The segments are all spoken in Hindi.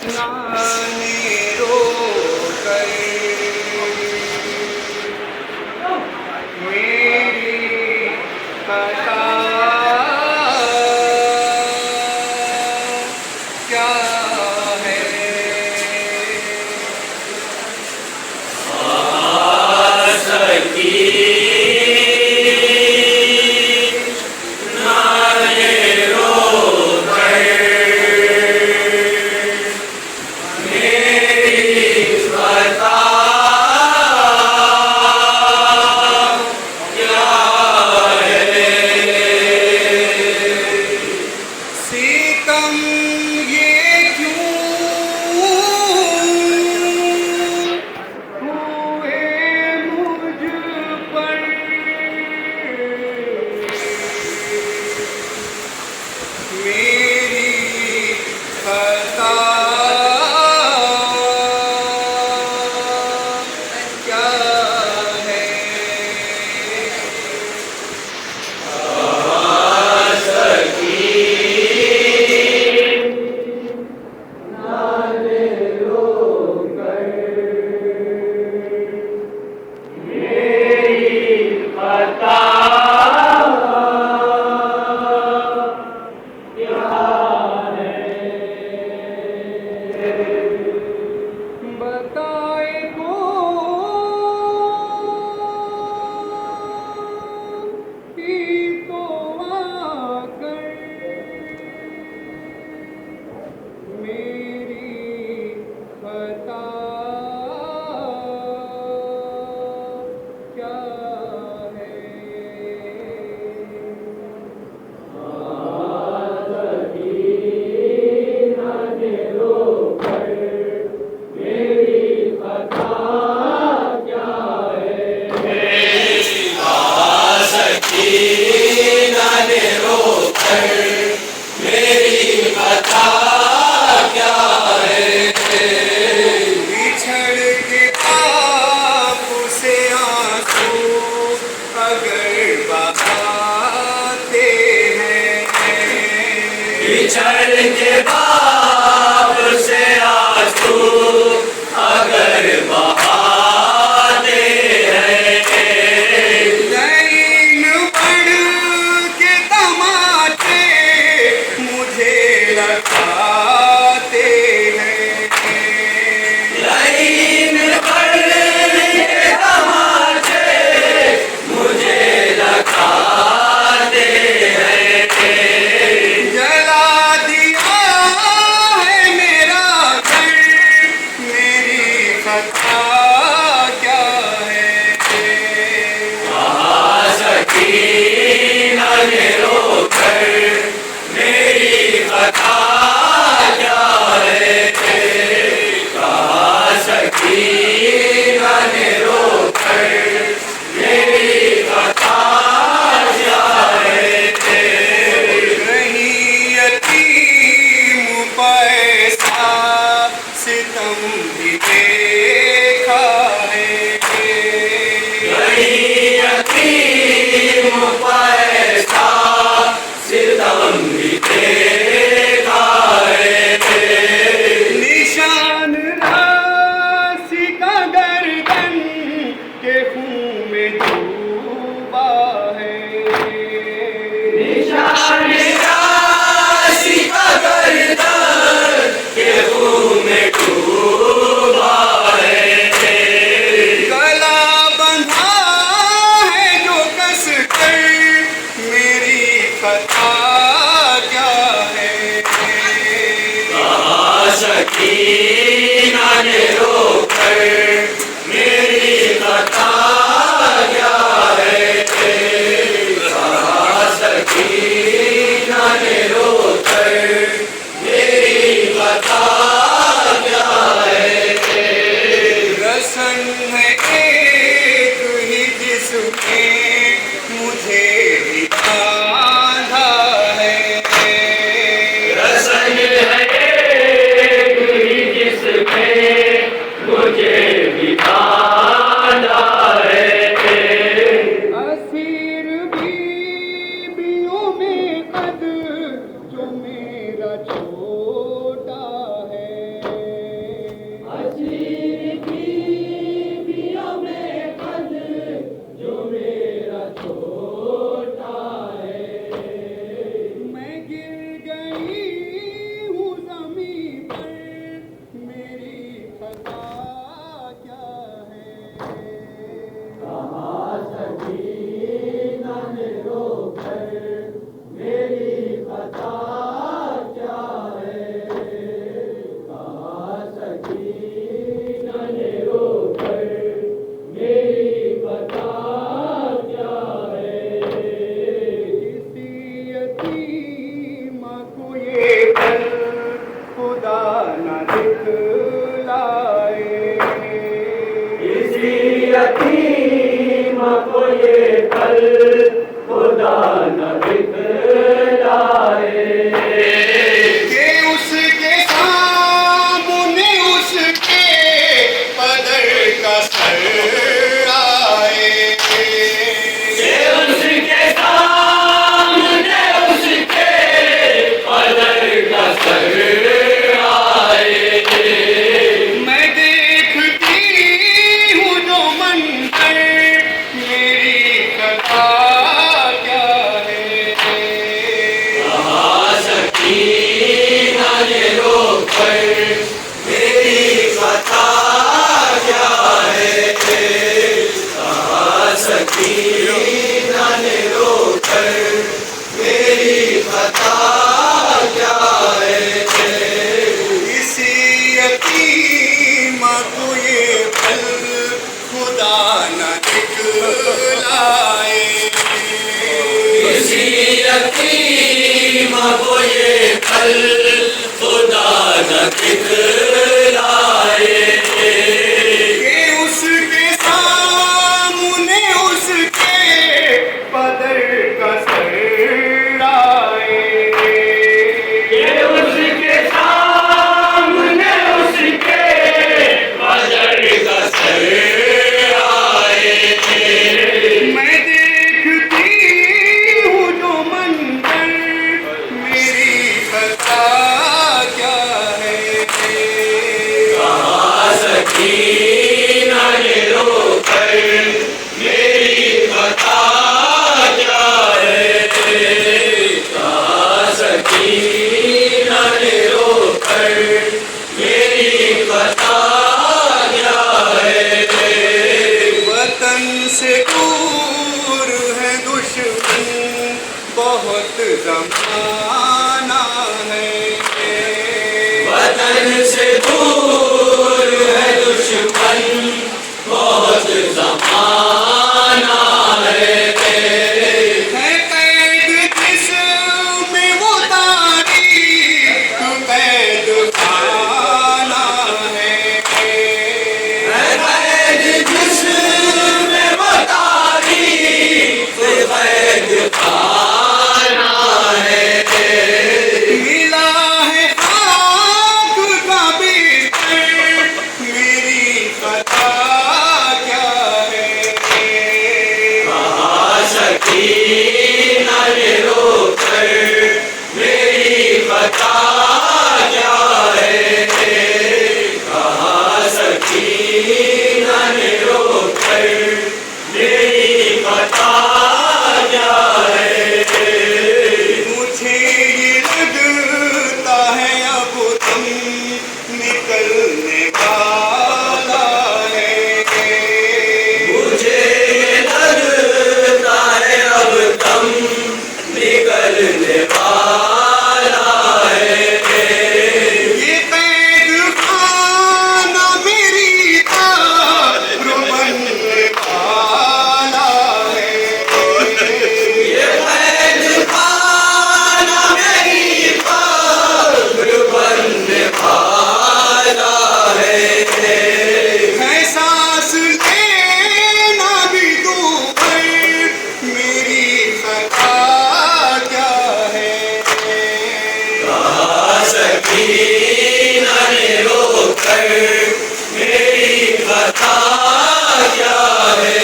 नाने रोकर मेरी खता क्या है। सीतम ये क्यों हुए मुझ पर, मेरी खता क्या है। बताए ही तो आकर मेरी खता क्या है। बिछड़ के आपसे आंसू अगर बहाते हैं, बिछड़ के बाप से आंसू अगर बहाते हैं, लाइन बढ़ के तमाचे मुझे लगाते हैं, लाइन बढ़ के तमाचे मुझे लगाते हैं, जला दिया है मेरा घर, मेरी खता क्या है। सकीना ने रोकर मेरी खता क्या है। कहा सकीना ने रोकर मेरी खता क्या है। कहीं यतीम पैसा सितम भी देखा है, कहीं यतीम पैसा सितम भी देखा है। निशान राशि का गर्दन के खून में डूबा है, निशान राशि का गर्दन के खून में डूबा है। गला बंधा है जो कस कर मेरी खता क्या है। कहा सकीना ने रोकर मेरी खता क्या है। कहा सकीना ने रोकर मेरी खता क्या है। रसन है एक ही जिसमें मुझे भी बांधा है, रसन है एक ही जिसमें मुझे भी दिखलाए। किसी यतीम को ये कल खुदा न दिखलाए। कि उसके सामने उसके पदर का सर आए। ये उसके सामने उसके पदर का सर आए। मैं देखती हूँ जो मंजर मेरी कथा क्या है। कहाँ सकीना ने रोक कर मेरी कथा क्या है। कहाँ सकीना ने रोक कर मेरी कथा क्या है। किसी यतीम को ये पल खुदा न दिखलाए। किसी यतीम को ये पल खुदा न दिखलाए। कि उसके सामने उसके पदर का सर आए। ये उसके सामने उसके पदर का सर आए। मैं देखती हूँ जो मंजर मेरी कथा क्या है। कहाँ सकीना ने रोक कर मेरी कथा क्या है। कहाँ सकीना ने रोक कर मेरी कथा क्या है। वतन से दूर है दुश्मन बहुत जमाना है। वतन से दूर है दुश्मन बहुत ज़माना है। कैद जिसमें वो तारीख कैद खाना है। कैद जिसमें वो तारीख कैद खाना है। मिला है खाक का बिस्तर मेरी कथा क्या है। कहाँ सकीना ने रोक कर मेरी कथा क्या है। कहाँ सकीना ने रोक कर मेरी कथा क्या है। मुझे ये लगता है अब तुम निकलने वाला है। मुझे ये लगता है अब दम निकलने वाला है। ये कैद खाना मेरी आबरू बनने वाला है। ये कैद खाना मेरी कब्र बनने वाला है। सांस लेना भी दूभर मेरी खता क्या है। कहाँ सकीना ने रोक कर मेरी कथा क्या है।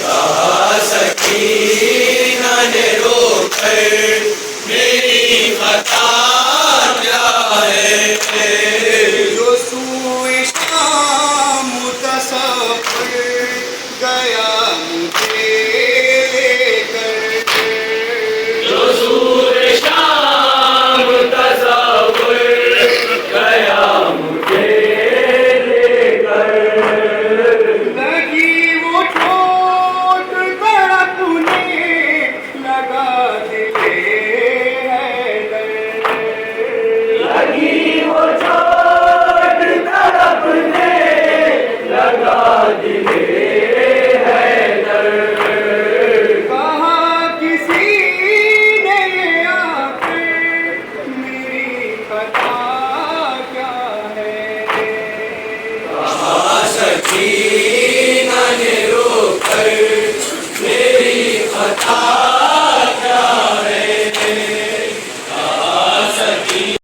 कहाँ सकीना ने रोक कर मेरी कथा क्या है। जो सुए शाम तसफर गया मुझे लेकर। जो सूर शाम तसव्वुर गया मुझे लेकर। लगी वो चोट तड़पने लगा दिले हैदर। लगी वो चोट तड़पने लगा दिले हैदर। कहा किसी ने ये आकर मेरी कथा